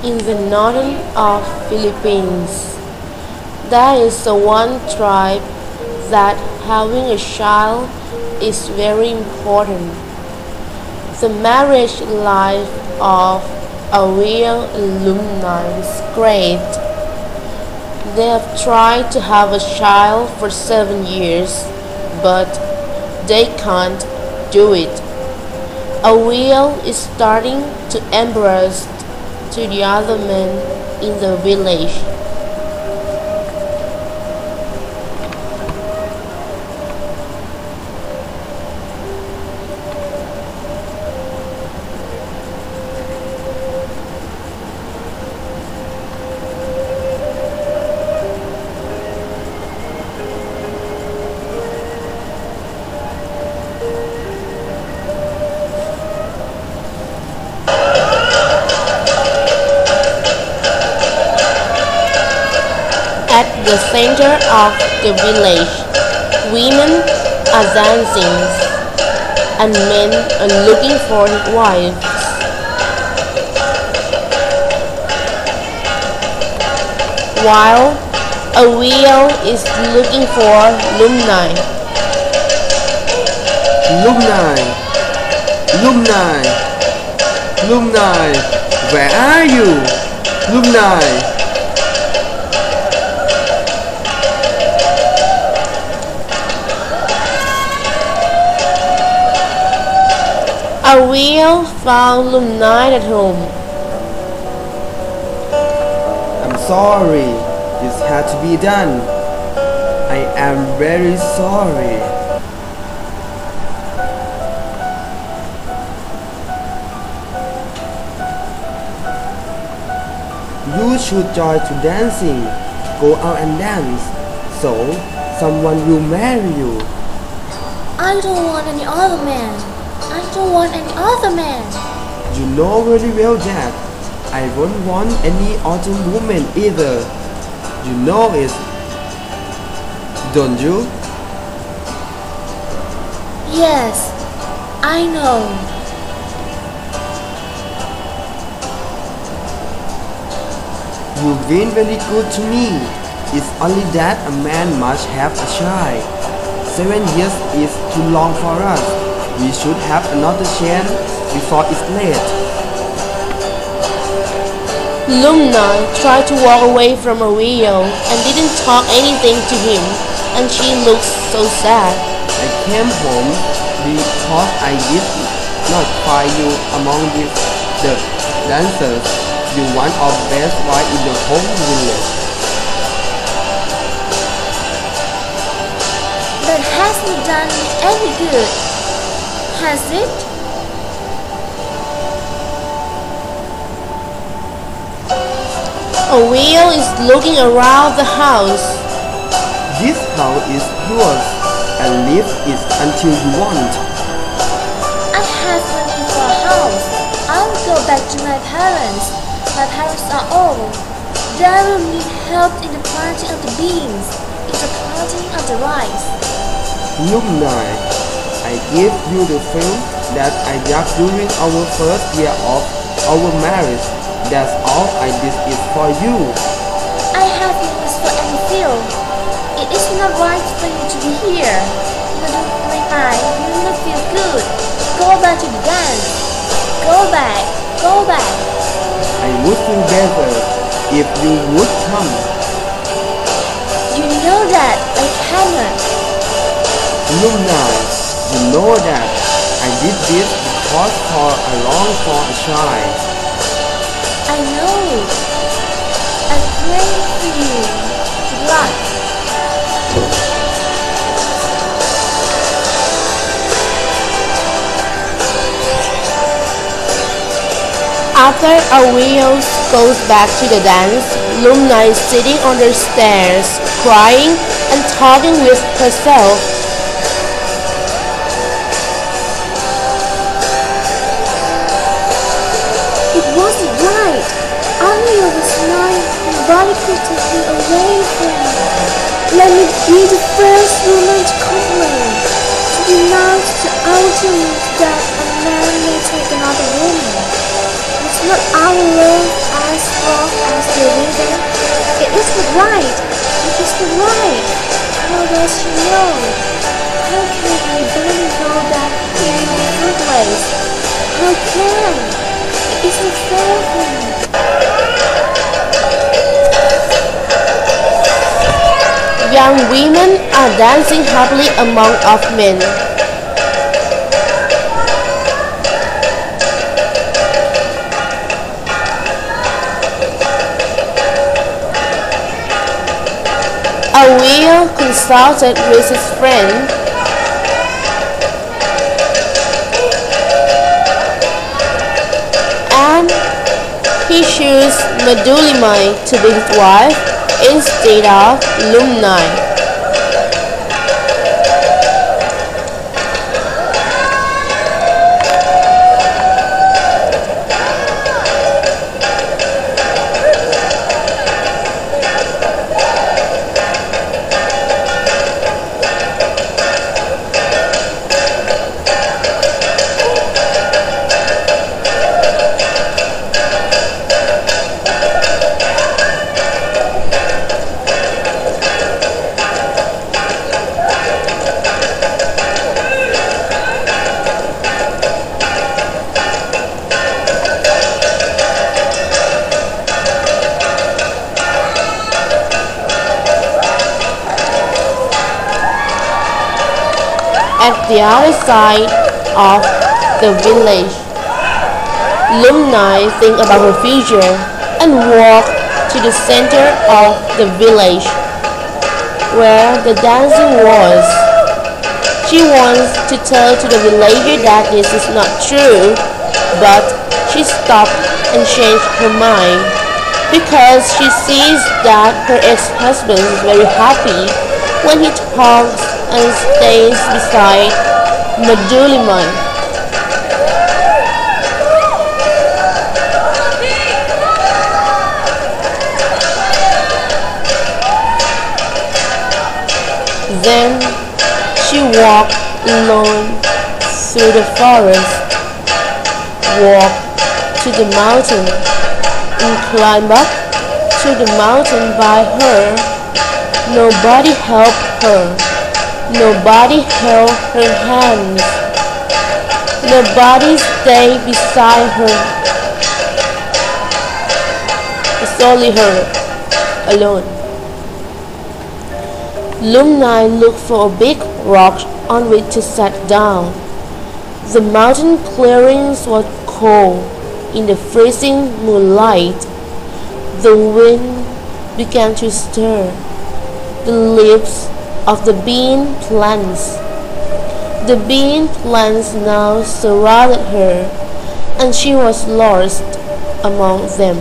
In the northern of Philippines, there is the one tribe that having a child is very important. The marriage life of our alumni is great. They have tried to have a child for 7 years, but they can't do it. A wheel is starting to embarrass to the other men in the village. At the center of the village, women are dancing and men are looking for wives. While a wheel is looking for alumni. Alumni, alumni, alumni, where are you? Alumni. A wheel found alumni at home. I'm sorry, this had to be done. I am very sorry. You should join to dancing. Go out and dance, so someone will marry you. I don't want any other man. I don't want any other man. You know very well that I don't want any other woman either. You know it, don't you? Yes, I know. You've been very good to me. It's only that a man must have a child. 7 years is too long for us. We should have another chance before it's late. Lumna tried to walk away from a wheel and didn't talk anything to him, and she looked so sad. I came home because I did not find you among the dancers. You're one of the best wives in the whole village. That hasn't done me any good, has it? A wheel is looking around the house. This house is yours, and live it until you want. I have money for a house. I will go back to my parents. My parents are old. They will need help in the planting of the beans, in the planting of the rice. Look nice. I give you the film that I got during our first year of our marriage. That's all I did is for you. I have no use for any field. It is not right for you to be here. You don't make you will not feel good. Go back to the dance. Go back. Go back. I would feel better if you would come. You know that I cannot. Look nice. You know that I did this because I long for a child. I know it. I pray for you. Good luck. After Ariel goes back to the dance, Lumna is sitting on the stairs, crying and talking with herself. It wasn't right. Ariel was lying and Bobby could take me away from me. Let me be the first woman to complain, to denounce the outrage that a man may take another woman. It's not our love as love are still living. It is the right. It is the right. How does she know? How can anybody know that he is in a good place? How can? It is a fair thing. Young women are dancing happily among of men. A wheel consulted with his friend, and he chose Medullimi to be his wife instead of Lumni. At the other side of the village, Lumni think about her future and walk to the center of the village where the dancing was. She wants to tell to the villager that this is not true, but she stopped and changed her mind because she sees that her ex-husband is very happy when he talks and stays beside Medullimi. Then she walked alone through the forest, walked to the mountain, and climbed up to the mountain by her. Nobody helped her. Nobody held her hands. Nobody stayed beside her. It's only her, alone. Lumni looked for a big rock on which to sit down. The mountain clearings were cold in the freezing moonlight. The wind began to stir the leaves of the bean plants. The bean plants now surrounded her, and she was lost among them.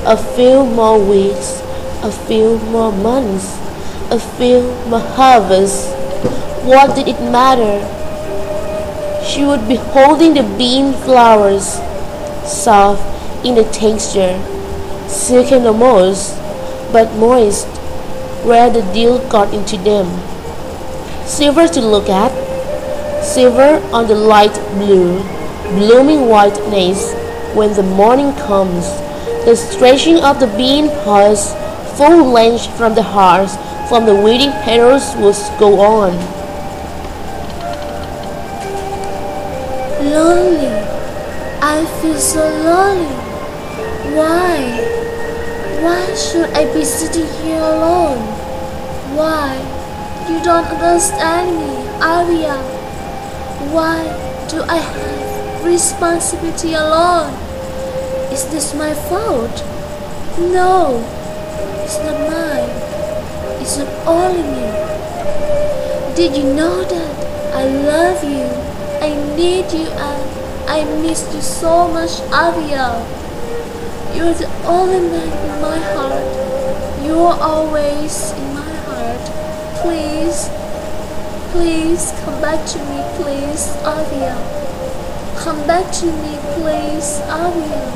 A few more weeks, a few more months, a few more harvests. What did it matter? She would be holding the bean flowers, soft in the texture, silken almost, but moist where the dew got into them. Silver to look at, silver on the light blue, blooming whiteness when the morning comes. The stretching of the bean pods full length from the hearts, from the wedding petals would go on. Lonely. I feel so lonely. Why? Why should I be sitting here alone? Why? You don't understand me, Arya. Why do I have responsibility alone? Is this my fault? No, it's not mine. It's not only me. Did you know that I love you? I need you and I miss you so much, Arya. You're the only man in my heart. You're always in my heart. Please, please come back to me, please, Avia. Come back to me, please, Avia.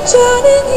Turning